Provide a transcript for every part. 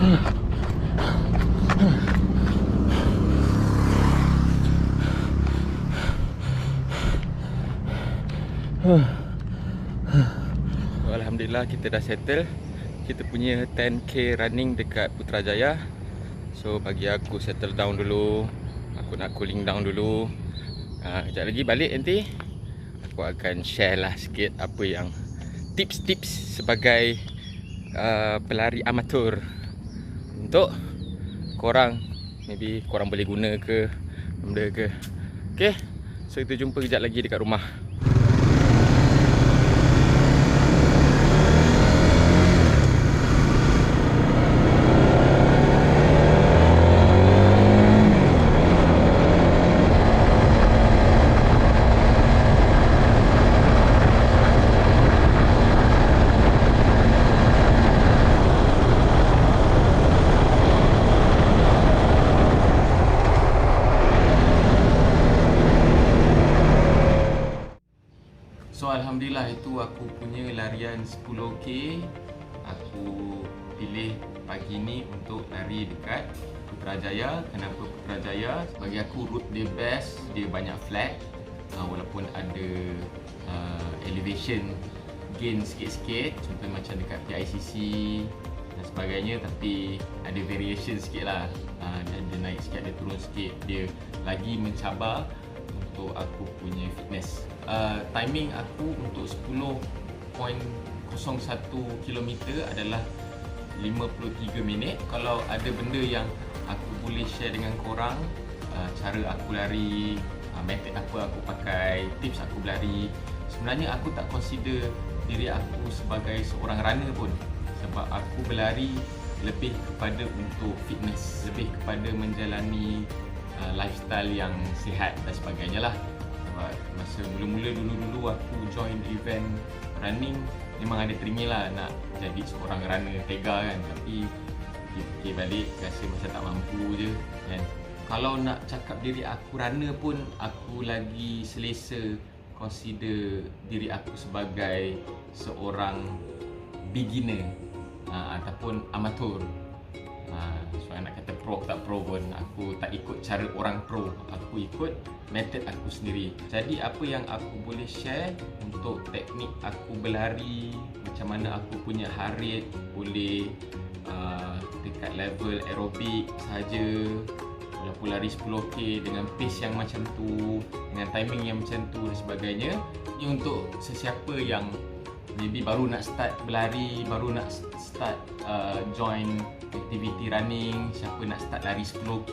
Alhamdulillah kita dah settle. Kita punya 10k running dekat Putrajaya. So bagi aku settle down dulu. Aku nak cooling down dulu. Sekejap lagi balik nanti aku akan share lah sikit apa yang tips-tips sebagai pelari amatur untuk korang. Maybe korang boleh guna ke benda ke. Okay, so kita jumpa kejap lagi dekat rumah. So alhamdulillah itu aku punya larian 10k. Aku pilih pagi ni untuk lari dekat Putrajaya. Kenapa Putrajaya? Bagi aku route dia best, dia banyak flat. Walaupun ada elevation gain sikit-sikit, contoh macam dekat PICC dan sebagainya, tapi ada variation sikit lah. Dia naik sikit, dia turun sikit, dia lagi mencabar untuk aku punya fitness. Timing aku untuk 10.01 km adalah 53 minit. Kalau ada benda yang aku boleh share dengan korang, cara aku lari, method apa aku pakai, tips aku berlari. Sebenarnya aku tak consider diri aku sebagai seorang runner pun, sebab aku berlari lebih kepada untuk fitness, lebih kepada menjalani lifestyle yang sihat dan sebagainya lah. Sebab masa mula-mula dulu aku join event running, memang ada teringin lah nak jadi seorang runner tega kan. Tapi fikir balik, rasa macam tak mampu je kan. Kalau nak cakap diri aku runner pun, aku lagi selesa consider diri aku sebagai seorang beginner ataupun amatur. So nak kata pro tak pro pun, aku tak ikut cara orang pro, aku ikut method aku sendiri. Jadi apa yang aku boleh share untuk teknik aku berlari, macam mana aku punya heart rate boleh dekat level aerobik sahaja, walaupun lari 10k dengan pace yang macam tu, dengan timing yang macam tu dan sebagainya. Ini untuk sesiapa yang maybe baru nak start berlari, baru nak start join aktiviti running, siapa nak start lari 10k,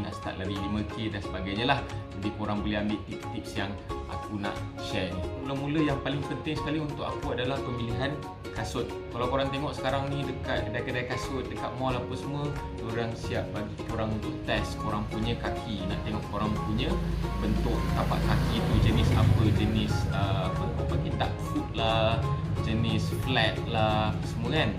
nak start lari 5k dan sebagainya lah. Jadi korang boleh ambil tips-tips yang aku nak share ni. Mula-mula yang paling penting sekali untuk aku adalah pemilihan kasut. Kalau korang tengok sekarang ni dekat kedai-kedai kasut, dekat mall apa semua, korang siap bagi korang untuk test korang punya kaki. Nak tengok korang punya bentuk tapak kaki tu jenis apa, jenis apa kita foot lah, jenis flat lah, semua kan.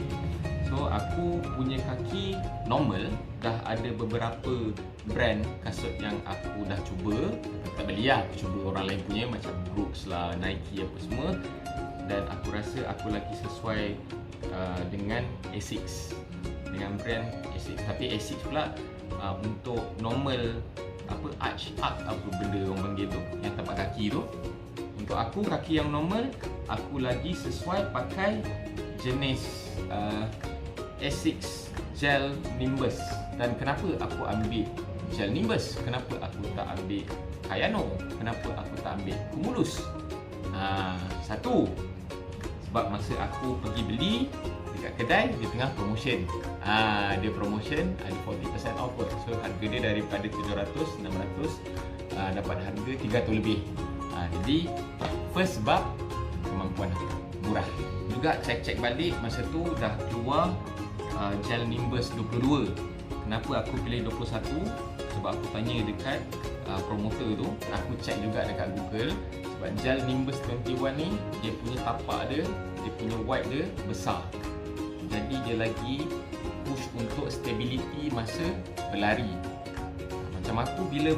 So aku punya kaki normal. Dah ada beberapa brand kasut yang aku dah cuba. Tak beli lah, aku cuba orang lain punya macam Brooks lah, Nike apa semua. Dan aku rasa aku lagi sesuai dengan Asics, dengan brand Asics. Tapi Asics pula untuk normal arch apa benda orang panggil tu, yang tapak kaki tu, untuk aku kaki yang normal, aku lagi sesuai pakai jenis Asics Gel Nimbus. Dan kenapa aku ambil Gel Nimbus? Kenapa aku tak ambil Kayano? Kenapa aku tak ambil Cumulus? Satu, sebab masa aku pergi beli dekat kedai, dia tengah promotion. Dia promotion ada 40% off kot. So harga dia daripada 700, 600 dapat harga 300 lebih. Jadi first sebab kemampuan aku murah. Juga cek-cek balik masa tu dah keluar Gel Nimbus 22. Kenapa aku pilih 21? Sebab aku tanya dekat promoter tu, aku cek juga dekat Google. Sebab Gel Nimbus 21 ni, dia punya tapak dia punya wide dia besar. Jadi dia lagi push untuk stability masa berlari. Macam aku bila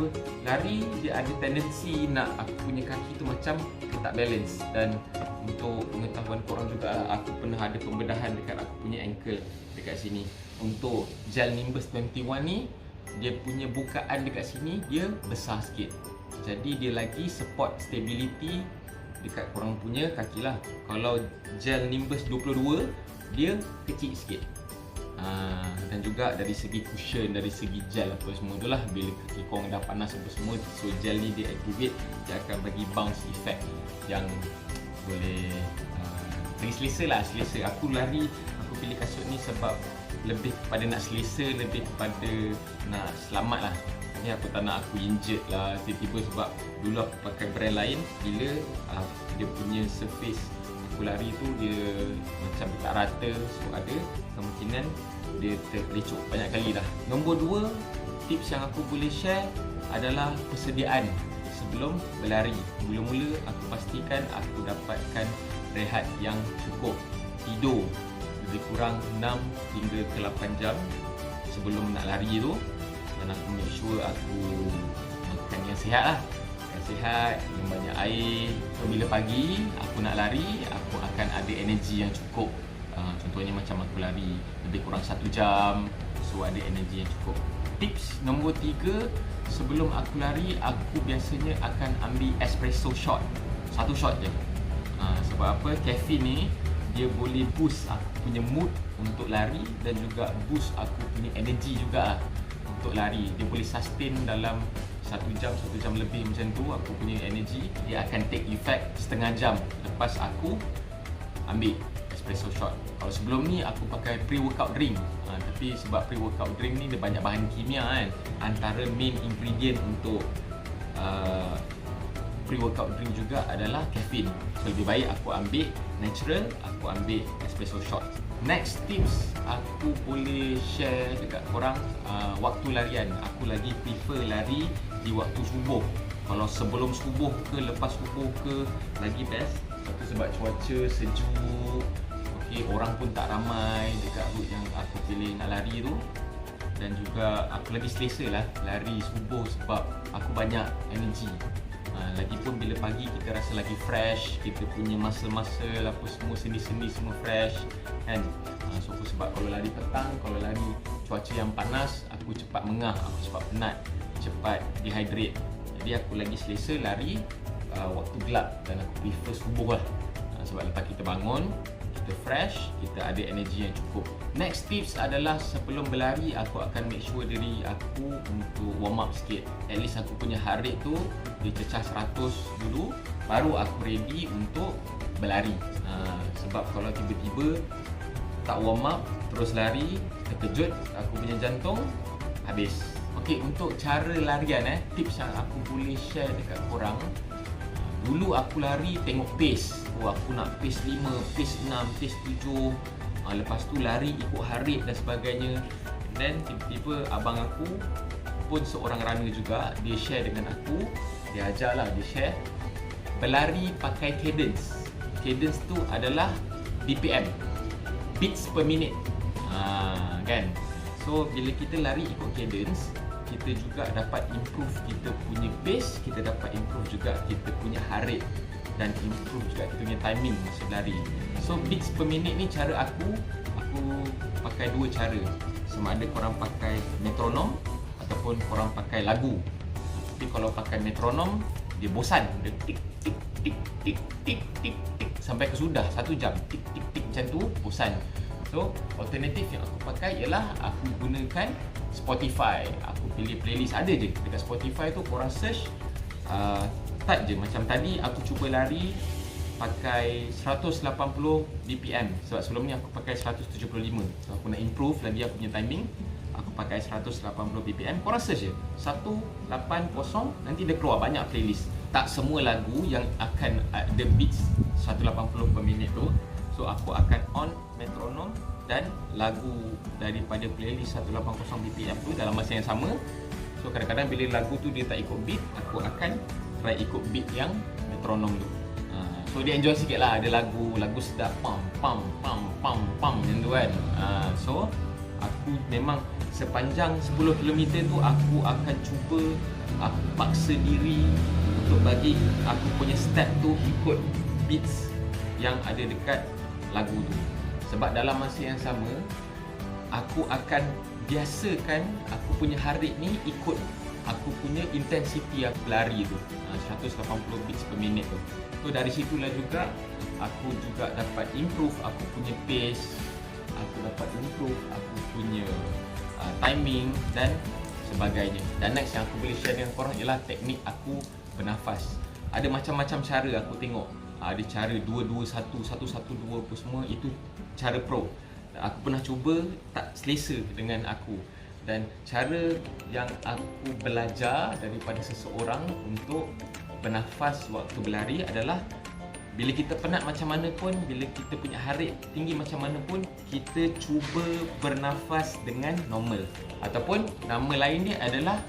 lari, dia ada tendensi nak aku punya kaki tu macam tak balance. Dan untuk pengetahuan korang juga, aku pernah ada pembedahan dekat aku punya ankle dekat sini. untuk gel Nimbus 21 ni, dia punya bukaan dekat sini dia besar sikit. Jadi dia lagi support stability dekat korang punya kaki lah. Kalau gel Nimbus 22 dia kecil sikit. Dan juga dari segi cushion, dari segi gel apa semua tu lah, bila kaki korang dah panas apa semua, so gel ni dia activate, dia akan bagi bounce effect yang boleh bagi selesa lah, selesa. Aku pilih kasut ni sebab lebih kepada nak selesa, lebih kepada nak selamat lah. Ni aku tak nak aku injured lah tiba-tiba, sebab dulu aku pakai brand lain, bila dia punya surface aku lari tu dia macam tak rata, so ada kemungkinan dia terpelecuk banyak kali dah. Nombor 2, tips yang aku boleh share adalah persediaan sebelum berlari. Mula-mula aku pastikan aku dapatkan rehat yang cukup, tidur lebih kurang 6 hingga ke 8 jam sebelum nak lari tu, dan aku make sure aku makan yang sihat lah, yang sihat, minum banyak air. So bila pagi aku nak lari, aku akan ada energi yang cukup. Contohnya macam aku lari lebih kurang 1 jam, so ada energi yang cukup. Tips nombor 3, sebelum aku lari, aku biasanya akan ambil espresso shot, 1 shot je. Sebab apa? Caffeine ni dia boleh boost aku punya mood untuk lari, dan juga boost aku punya energy juga untuk lari. Dia boleh sustain dalam 1 jam lebih macam tu. Aku punya energy dia akan take effect setengah jam lepas aku ambil espresso shot. Kalau sebelum ni aku pakai pre-workout drink, tapi sebab pre-workout drink ni dia banyak bahan kimia kan. Antara main ingredient untuk pre-workout drink juga adalah caffeine. So lebih baik aku ambil natural, aku ambil espresso shot. Next tips aku boleh share dekat korang, waktu larian. Aku lagi prefer lari di waktu subuh. Kalau sebelum subuh ke lepas subuh ke lagi best. Satu sebab cuaca sejuk, orang pun tak ramai dekat route yang aku pilih nak lari tu. Dan juga aku lagi selesa lah lari subuh sebab aku banyak energy. Lagipun bila pagi kita rasa lagi fresh, kita punya muscle-muscle apa semua, sendi-sendi semua fresh kan. So sebab kalau lari petang, kalau lari cuaca yang panas, aku cepat mengah, aku cepat penat, cepat dehydrate. Jadi aku lagi selesa lari waktu gelap, dan aku prefer subuh lah. Sebab lepas kita bangun, kita fresh, kita ada energi yang cukup. Next tips adalah sebelum berlari, aku akan make sure diri aku untuk warm up sikit. At least aku punya heart rate tu dia cecah 100 dulu, baru aku ready untuk berlari. Sebab kalau tiba-tiba tak warm up terus lari, terkejut aku punya jantung, habis. Okey, untuk cara larian tips yang aku boleh share dekat korang. Dulu aku lari tengok pace. Aku nak pace 5, pace 6, pace 7. Lepas tu lari ikut heart rate dan sebagainya. Dan tiba-tiba abang aku pun seorang runner juga, dia share dengan aku, dia ajarlah, dia share berlari pakai cadence. Cadence tu adalah BPM, beats per minute. Kan? So bila kita lari ikut cadence, kita juga dapat improve kita punya pace, kita dapat improve juga kita punya heart rate, dan improve juga kita punya timing masa lari. So beats per minute ni cara aku pakai 2 cara. Sama ada korang pakai metronom ataupun korang pakai lagu. Tapi kalau pakai metronom, dia bosan, dia tik tik tik tik tik tik tik sampai kesudah 1 jam, tik tik tik macam tu, bosan. So alternatif yang aku pakai ialah aku gunakan Spotify. Aku pilih playlist, ada je dekat Spotify tu, korang search, start je. Macam tadi aku cuba lari pakai 180 BPM, sebab sebelum ni aku pakai 175. So aku nak improve lagi aku punya timing, aku pakai 180 BPM. Korang search je 180, nanti dia keluar banyak playlist. Tak semua lagu yang akan ada beats 180 per minit tu. So aku akan on metronom dan lagu daripada playlist 180 BPM tu dalam masa yang sama. So kadang-kadang bila lagu tu dia tak ikut beat, aku akan try ikut beat yang metronom tu. So dia enjoy sikit lah, ada lagu sedap, pam pam pam pam pam macam tu kan. So aku memang sepanjang 10 km tu aku akan cuba, aku paksa diri untuk bagi aku punya step tu ikut beats yang ada dekat lagu tu. Sebab dalam masa yang sama aku akan biasakan aku punya heart rate ni ikut aku punya intensity aku berlari tu, 180 beats per minute tu. So dari situlah juga aku juga dapat improve aku punya pace, aku dapat improve aku punya timing dan sebagainya. Dan next yang aku boleh share dengan korang ialah teknik aku bernafas. Ada macam-macam cara aku tengok. Ada cara 2-2-1, 1-1-2 apa semua, itu cara pro. Aku pernah cuba, tak selesa dengan aku. Dan cara yang aku belajar daripada seseorang untuk bernafas waktu berlari adalah bila kita penat macam mana pun, bila kita punya heart rate tinggi macam mana pun, kita cuba bernafas dengan normal. Ataupun nama lain dia adalah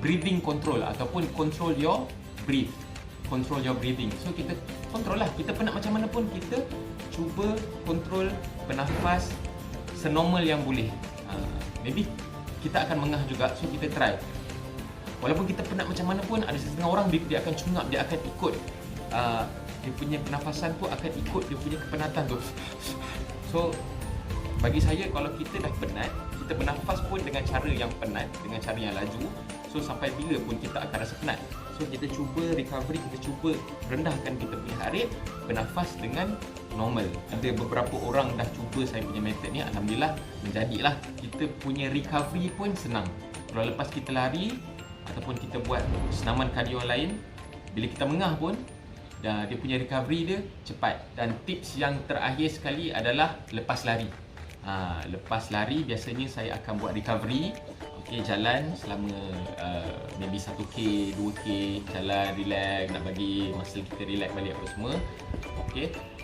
breathing control ataupun control your breath. Control your breathing. So kita control lah, kita penat macam mana pun, kita cuba control bernafas senormal yang boleh. Maybe kita akan mengah juga, so kita try. Walaupun kita penat macam mana pun, ada setengah orang dia akan cungap, dia akan ikut dia punya pernafasan tu akan ikut dia punya kepenatan tu. So bagi saya, kalau kita dah penat, kita bernafas pun dengan cara yang penat, dengan cara yang laju. So sampai bila pun kita akan rasa penat. So kita cuba recovery, kita cuba rendahkan kita punya heart rate, bernafas dengan normal. Ada beberapa orang dah cuba saya punya method ni, alhamdulillah menjadilah. Kita punya recovery pun senang. Kalau lepas kita lari ataupun kita buat senaman kardio lain, bila kita mengah pun dia punya recovery dia cepat. Dan tips yang terakhir sekali adalah lepas lari. Lepas lari biasanya saya akan buat recovery. Jalan selama maybe 1k, 2k, jalan relax, nak bagi masa kita relax balik apa semua.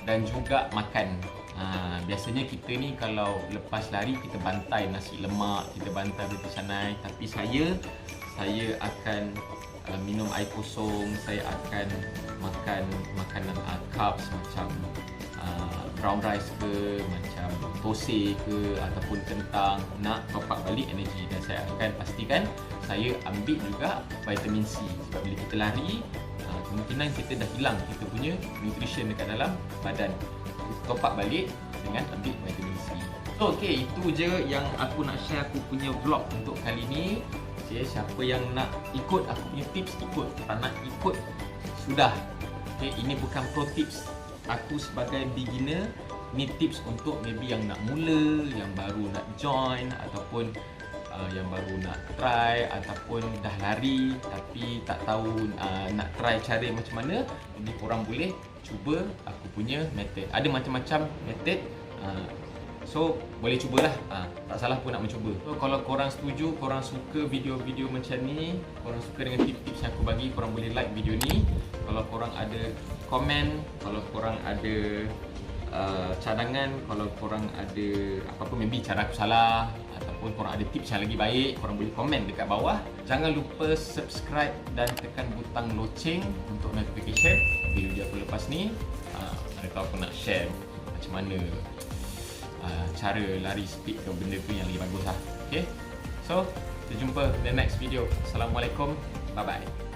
Dan juga makan. Biasanya kita ni kalau lepas lari kita bantai nasi lemak, kita bantai roti canai. Tapi saya akan minum air kosong, saya akan makan makanan carbs macam brown rice ke, macam thosai ke, ataupun kentang, nak top up balik energi. Dan saya akan pastikan saya ambil juga vitamin C. Sebab bila kita lari, kemungkinan kita dah hilang kita punya nutrition dekat dalam badan. Top up balik dengan ambil vitamin C. So itu je yang aku nak share aku punya vlog untuk kali ni. Siapa yang nak ikut aku punya tips, ikut. Tak nak ikut, sudah. Ini bukan pro tips aku sebagai beginner. Ni tips untuk maybe yang nak mula, yang baru nak join, ataupun yang baru nak try, ataupun dah lari tapi tak tahu nak try cara macam mana. Jadi korang boleh cuba aku punya method. Ada macam-macam method, so boleh cubalah. Tak salah pun nak mencuba. So kalau korang setuju, korang suka video-video macam ni, korang suka dengan tips-tips yang aku bagi, korang boleh like video ni. Kalau korang ada komen, kalau korang ada cadangan, kalau korang ada apa-apa, maybe cara aku salah, ataupun korang ada tips yang lagi baik, korang boleh komen dekat bawah. Jangan lupa subscribe dan tekan butang loceng untuk notification video aku lepas ni. Mana tahu aku nak share macam mana cara lari speed ke benda tu yang lagi bagus lah. So kita jumpa the next video. Assalamualaikum, bye bye.